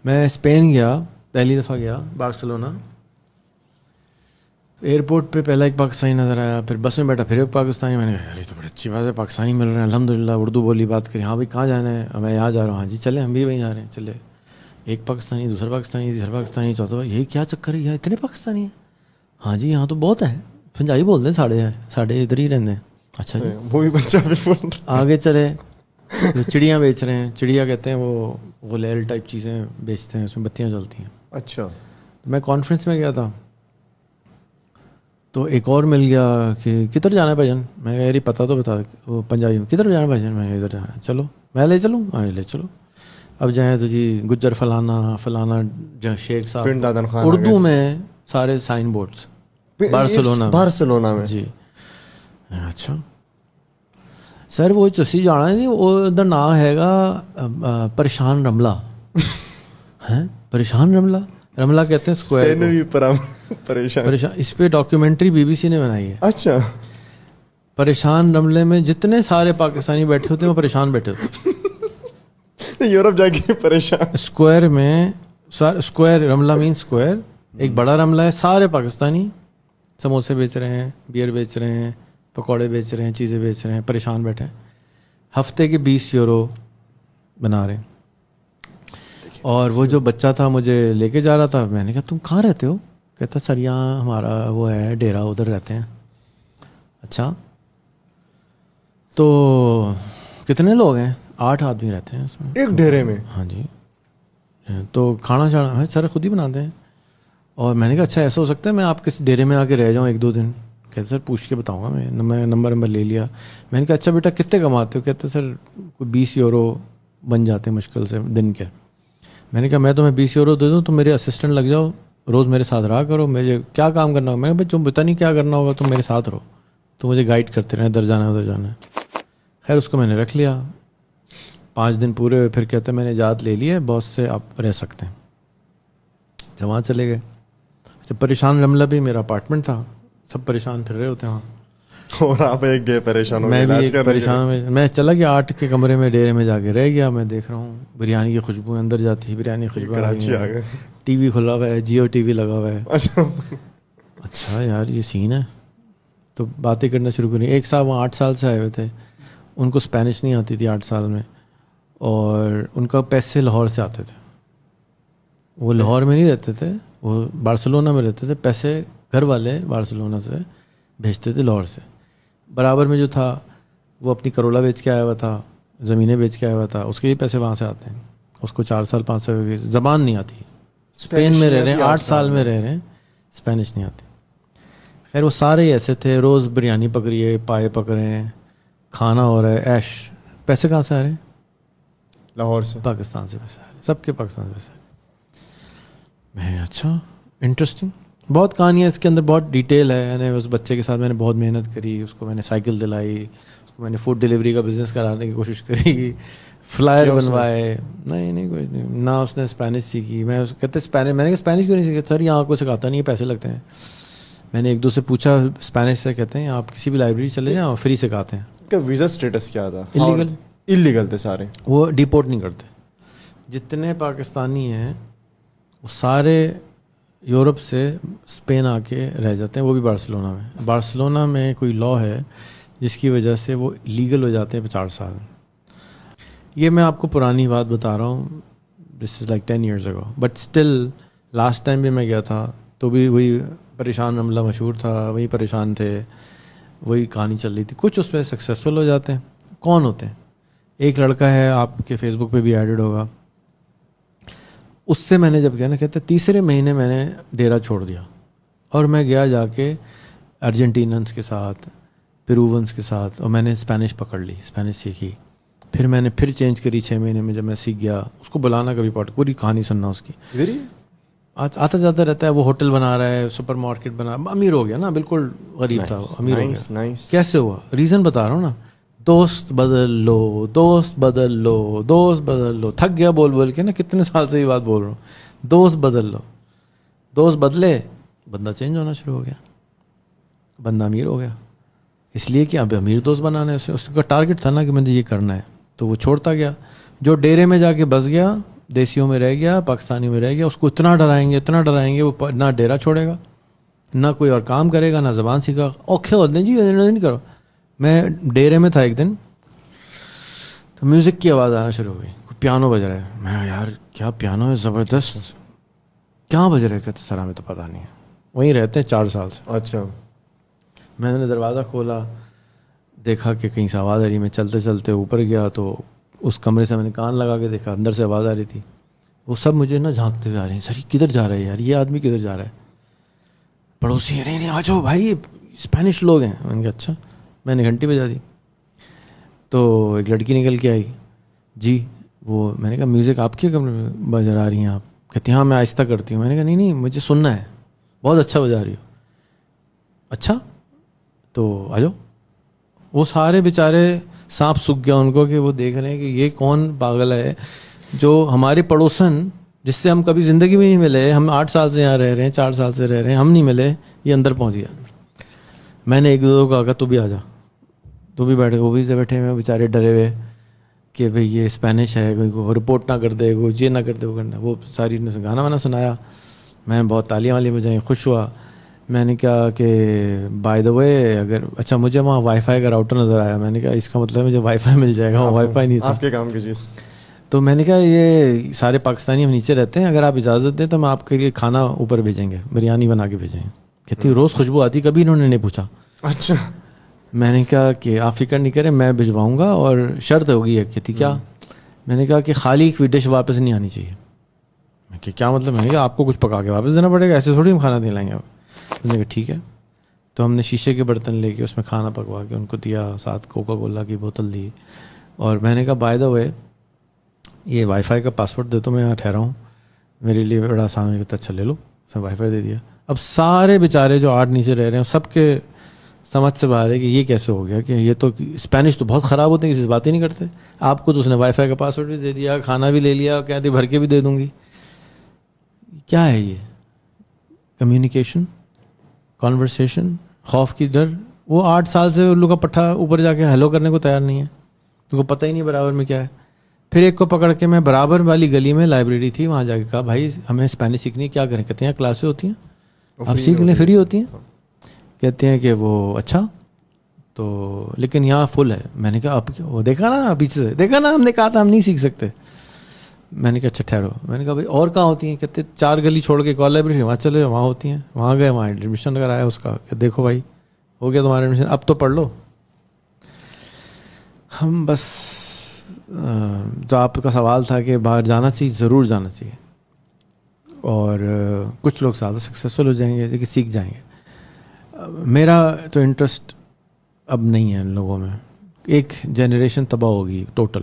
میں اسپین گیا, پہلی دفعہ گیا بارسلونا. ایئرپورٹ پہ پہلا ایک پاکستانی نظر آیا, پھر بس میں بیٹھا پھر ایک پاکستانی. میں نے کہا یار یہ تو بڑی اچھی بات ہے, پاکستانی مل رہے ہیں الحمدللہ, اردو بولی بات کریں. ہاں بھائی کہاں جانا ہے؟ میں یہاں جا رہا ہوں. ہاں جی چلے, ہم بھی وہیں جا رہے ہیں. چلے, ایک پاکستانی, دوسرا پاکستانی, تیسرا پاکستانی, چوتھا. یہی کیا چکر ہے, یہاں اتنے پاکستانی ہیں؟ ہاں جی یہاں تو بہت ہے, پنجابی بولتے ہیں, ساڑھے ادھر ہی رہتے ہیں. اچھا جی, وہ بھی پنجابی بول رہا. آگے چلے, چڑیاں بیچ رہے ہیں. چڑیا کہتے ہیں وہ غلیل ٹائپ چیزیں بیچتے ہیں, اس میں بتیاں جلتی ہیں. اچھا. میں کانفرنس میں گیا تھا تو ایک اور مل گیا کہ کدھر جانا ہے بھائی جان. میں کہا یار پتہ تو بتا. وہ پنجابی میں کدھر جانا ہے بھائی جان؟ میں ادھر جانا ہے. چلو میں لے چلوں. ہاں لے چلو. اب جائیں تو جی گجر فلانا شیخ صاحب, اردو میں سارے سائن بورڈس بارسلونا میں. جی اچھا سر وہ تسی جانا ہے جی, وہ ادھر نام ہے گا پریشان رملہ. ہیں پریشان رملہ کہتے ہیں اسکوائر کو. پریشان, اس پہ ڈاکیومنٹری BBC نے بنائی ہے. اچھا. پریشان رملے میں جتنے سارے پاکستانی بیٹھے ہوتے ہیں وہ پریشان بیٹھے ہوتے ہیں. یورپ جا کے پریشان. اسکوائر میں, اسکوائر رملہ مین اسکوائر, ایک بڑا رملہ ہے. سارے پاکستانی سموسے بیچ رہے ہیں, بیئر بیچ رہے ہیں, پکوڑے بیچ رہے ہیں, چیزیں بیچ رہے ہیں, پریشان بیٹھے ہیں. ہفتے کے 20 یورو بنا رہے ہیں. اور وہ جو بچہ تھا مجھے لے کے جا رہا تھا, میں نے کہا تم کہاں رہتے ہو؟ کہتا سر یہاں ہمارا وہ ہے ڈیرا, ادھر رہتے ہیں. اچھا تو کتنے لوگ ہیں؟ 8 آدمی رہتے ہیں اس میں, ایک ڈیرے میں. ہاں جی. تو کھانا شانا سر خود ہی بناتے ہیں. اور میں نے کہا اچھا ایسا ہو سکتا ہے میں آپ کے ڈیرے میں آ کے رہ جاؤں 1-2 دن؟ کہتے سر پوچھ کے بتاؤں گا. میں نمبر لے لیا. میں نے کہا اچھا بیٹا کتنے کماتے ہو؟ کہتے سر کوئی 20 یورو بن جاتے ہیں مشکل سے دن کے. میں نے کہا میں تمہیں 20 یورو دے دوں, تم میرے اسسٹنٹ لگ جاؤ, روز میرے ساتھ رہا کرو. مجھے کیا کام کرنا ہوگا؟ میں نے کہا تم پتہ نہیں کیا کرنا ہوگا, تم میرے ساتھ رہو, تو مجھے گائیڈ کرتے رہے, ادھر جانا ہے ادھر جانا ہے. خیر اس کو میں نے رکھ لیا. 5 دن پورے ہوئے, پھر کہتے میں نے اجازت لے لی ہے باس سے, آپ رہ سکتے ہیں. جب وہاں چلے گئے, جب پریشان رملہ بھی میرا اپارٹمنٹ تھا, سب پریشان پھر رہے ہوتے ہیں وہاں, اور آپ ایک گئے پریشان ہو میں گئے. بھی ایک پریشان, میں چلا گیا 8 کے کمرے میں ڈیرے میں جا کے رہ گیا. میں دیکھ رہا ہوں بریانی کی خوشبو اندر جاتی ہے, بریانی کی خوشبو کراچی آ گئے. ٹی وی کھلا ہوا ہے, جیو ٹی وی لگا ہوا ہے. اچھا یار یہ سین ہے. تو باتیں کرنا شروع کریں. ایک صاحب وہاں 8 سال سے آئے ہوئے تھے, ان کو اسپینش نہیں آتی تھی 8 سال میں, اور ان کا پیسے لاہور سے آتے تھے. وہ لاہور میں نہیں رہتے تھے, وہ بارسلونا میں رہتے تھے. پیسے گھر والے بارسلونا سے بھیجتے تھے لاہور سے. برابر میں جو تھا وہ اپنی کرولا بیچ کے آیا ہوا تھا, زمینیں بیچ کے آیا ہوا تھا, اس کے بھی پیسے وہاں سے آتے ہیں. اس کو 4 سال 5 سال ہو گئے, زبان نہیں آتی, اسپین میں رہ رہے ہیں 8 سال میں رہ رہے ہیں, اسپینش نہیں آتی. خیر وہ سارے ہی ایسے تھے, روز بریانی پک رہی ہے, پائے پک رہے ہیں, کھانا ہو رہا ہے, ایش. پیسے کہاں سے آ رہے ہیں؟ لاہور سے, پاکستان سے پیسے آ رہے ہیں, سب کے پاکستان سے پیسے. میں اچھا انٹرسٹنگ, بہت کہانی ہے اس کے اندر, بہت ڈیٹیل ہے. یعنی اس بچے کے ساتھ میں نے بہت محنت کری, اس کو میں نے سائیکل دلائی, اس کو میں نے فوڈ ڈلیوری کا بزنس کرانے کی کوشش کری, فلائر بنوائے. نہیں کوئی نہیں, نہ اس نے اسپینش سیکھی. میں کہتے اسپینش, میں نے کہا اسپینش کیوں نہیں سیکھا؟ سر یہاں کوئی سکھاتا نہیں ہے, پیسے لگتے ہیں. میں نے 1-2 سے پوچھا اسپینش سے, کہتے ہیں آپ کسی بھی لائبریری چلے جائیں فری سکھاتے ہیں. کا ویزا اسٹیٹس کیا تھا؟ اللیگل تھے سارے. وہ ڈیپورٹ نہیں کرتے. جتنے پاکستانی ہیں وہ سارے یورپ سے اسپین آ کے رہ جاتے ہیں, وہ بھی بارسلونا میں. بارسلونا میں کوئی لا ہے جس کی وجہ سے وہ لیگل ہو جاتے ہیں 50 سال. یہ میں آپ کو پرانی بات بتا رہا ہوں, this is like 10 years ago, but still last time بھی میں گیا تھا تو بھی وہی پریشان رملہ مشہور تھا, وہی پریشان تھے, وہی کہانی چل رہی تھی. کچھ اس میں سکسیزفل ہو جاتے ہیں. کون ہوتے ہیں؟ ایک لڑکا ہے, آپ کے فیس بک پہ بھی ایڈڈ ہوگا, اس سے میں نے جب گیا نا, کہتے 3 مہینے میں نے ڈیرا چھوڑ دیا, اور میں گیا جا کے ارجنٹیننس کے ساتھ, پیروونس کے ساتھ, اور میں نے اسپینش پکڑ لی, اسپینش سیکھی. پھر میں نے پھر چینج کری 6 مہینے میں, جب میں سیکھ گیا. اس کو بلانا کبھی پوری کہانی سننا اس کی. آتا جاتا رہتا ہے, وہ ہوٹل بنا رہا ہے, سپر مارکیٹ بنا, امیر ہو گیا نا, بالکل غریب تھا, امیر ہو گیا. کیسے ہوا؟ ریزن بتا رہا ہوں نا, دوست بدل لو, دوست بدل لو, دوست بدل لو. تھک گیا بول کے نا, کتنے سال سے یہ بات بول رہا ہوں, دوست بدل لو. دوست بدلے, بندہ چینج ہونا شروع ہو گیا, بندہ امیر ہو گیا. اس لیے کہ اب امیر دوست بنانا ہے, اس کا ٹارگٹ تھا نا کہ مجھے یہ کرنا ہے, تو وہ چھوڑتا گیا. جو ڈیرے میں جا کے بس گیا دیسیوں میں رہ گیا, پاکستانیوں میں رہ گیا, اس کو اتنا ڈرائیں گے وہ نہ ڈیرا چھوڑے گا, نہ کوئی اور کام کرے گا, نہ زبان سیکھا. اوکھے ہوتے ہیں جی, نہیں کرو. میں ڈیرے میں تھا ایک دن, تو میوزک کی آواز آنا شروع ہو گئی, کوئی پیانو بج رہا ہے. میں یار کیا پیانو ہے زبردست, کہاں بج رہے, کہتے سر ہمیں تو پتہ نہیں ہے, وہیں رہتے ہیں 4 سال سے. اچھا. میں نے دروازہ کھولا, دیکھا کہ کہیں سے آواز آ رہی. میں چلتے چلتے اوپر گیا تو اس کمرے سے میں نے کان لگا کے دیکھا, اندر سے آواز آ رہی تھی. وہ سب مجھے نا جھانکتے ہوئے آ رہے ہیں, سر کدھر جا رہا ہے یار, یہ آدمی کدھر جا رہا ہے. پڑوسی ہیں, نہیں آ جاؤ بھائی, اسپینش لوگ ہیں. میں نے کہا اچھا. میں نے گھنٹی بجا دی تو ایک لڑکی نکل کے آئی. جی وہ, میں نے کہا میوزک آپ کے کمرے میں بجا رہی ہیں آپ؟ کہتی ہاں میں آہستہ کرتی ہوں. میں نے کہا نہیں مجھے سننا ہے, بہت اچھا بجا رہی ہو. اچھا تو آ جاؤ. وہ سارے بیچارے سانپ سوکھ گیا ان کو کہ وہ دیکھ رہے ہیں کہ یہ کون پاگل ہے جو ہمارے پڑوسن جس سے ہم کبھی زندگی میں نہیں ملے, ہم 8 سال سے یہاں رہ رہے ہیں, 4 سال سے رہ رہے ہیں, ہم نہیں ملے, یہ اندر پہنچ گیا. میں نے ایک دو کو کہا تو بھی آ جا, تو بھی بیٹھے, وہ بھی بیٹھے ہوئے بیچارے ڈرے ہوئے کہ بھئی یہ اسپینش ہے, کوئی کو رپورٹ نہ کر دے, کوئی یہ نہ کر دے, وہ کرنا. وہ ساری نے گانا وانا سنایا, میں بہت تالیاں والی بجائیں, خوش ہوا. میں نے کہا کہ بائی دا وے اگر اچھا مجھے وہاں وائی فائی کا راؤٹر نظر آیا. میں نے کہا اس کا مطلب مجھے وائی فائی مل جائے گا, وائی فائی نہیں تھا. آپ کے کام کی چیز. تو میں نے کہا یہ سارے پاکستانی ہم نیچے رہتے ہیں, اگر آپ اجازت دیں تو ہم آپ کے لیے کھانا اوپر بھیجیں گے, بریانی بنا کے بھیجیں گے. کہتی روز خوشبو آتی, کبھی انہوں نے نہیں پوچھا. اچھا. میں نے کہا کہ آپ فکر نہیں کریں, میں بھجواؤں گا, اور شرط ہوگی ہے. کہتی کیا؟ میں نے کہا کہ خالی کوئی ڈش واپس نہیں آنی چاہیے. کہ کیا مطلب؟ میں نے کہا آپ کو کچھ پکا کے واپس دینا پڑے گا, ایسے تھوڑی ہم کھانا دے لائیں گے. میں نے کہا ٹھیک ہے. تو ہم نے شیشے کے برتن لے کے اس میں کھانا پکوا کے ان کو دیا, ساتھ کوکا کولا کی بوتل دی. اور میں نے کہا بائی دا وے یہ وائی فائی کا پاسورڈ دے تو میں یہاں ٹھہرا ہوں, میرے لیے بڑا آسان ہے. اچھا لے لو. سب وائی فائی دے دیا. اب سارے بیچارے جو 8 نیچے رہ رہے ہیں سب کے سمجھ سے باہر ہے کہ یہ کیسے ہو گیا, کہ یہ تو اسپینش تو بہت خراب ہوتے ہیں, کسی سے بات ہی نہیں کرتے. آپ کو تو اس نے وائی فائی کا پاسورڈ بھی دے دیا, کھانا بھی لے لیا, کہتے بھر کے بھی دے دوں گی. کیا ہے یہ کمیونیکیشن, کانورسیشن, خوف کی ڈر. وہ 8 سال سے ان لوگ کا پٹھا اوپر جا کے ہیلو کرنے کو تیار نہیں ہے, ان کو پتہ ہی نہیں برابر میں کیا ہے. پھر ایک کو پکڑ کے میں برابر والی گلی میں لائبریری تھی, وہاں جا کے کہا بھائی ہمیں اسپینش سیکھنی ہے, کیا کریں؟ کہتے ہیں کلاسیں ہوتی ہیں, آپ سیکھ لیں, فری ہوتی ہیں. کہتے ہیں کہ وہ اچھا تو لیکن یہاں فل ہے. میں نے کہا آپ وہ دیکھا نا پیچھے سے, دیکھا نا ہم نے کہا تھا ہم نہیں سیکھ سکتے. میں نے کہا اچھا ٹھہرو. میں نے کہا بھائی اور کہاں ہوتی ہیں؟ کہتے 4 گلی چھوڑ کے کال لائبریری, وہاں چلے, وہاں ہوتی ہیں. وہاں گئے, وہاں ایڈمیشن کرایا اس کا, کہ دیکھو بھائی ہو گیا تمہارا ایڈمیشن, اب تو پڑھ لو. ہم بس جو آپ کا سوال تھا کہ باہر جانا چاہیے, ضرور جانا چاہیے. اور کچھ لوگ زیادہ سکسیزفل ہو جائیں گے کہ سیکھ جائیں گے. میرا تو انٹرسٹ اب نہیں ہے ان لوگوں میں. ایک جنریشن تباہ ہوگی ٹوٹل.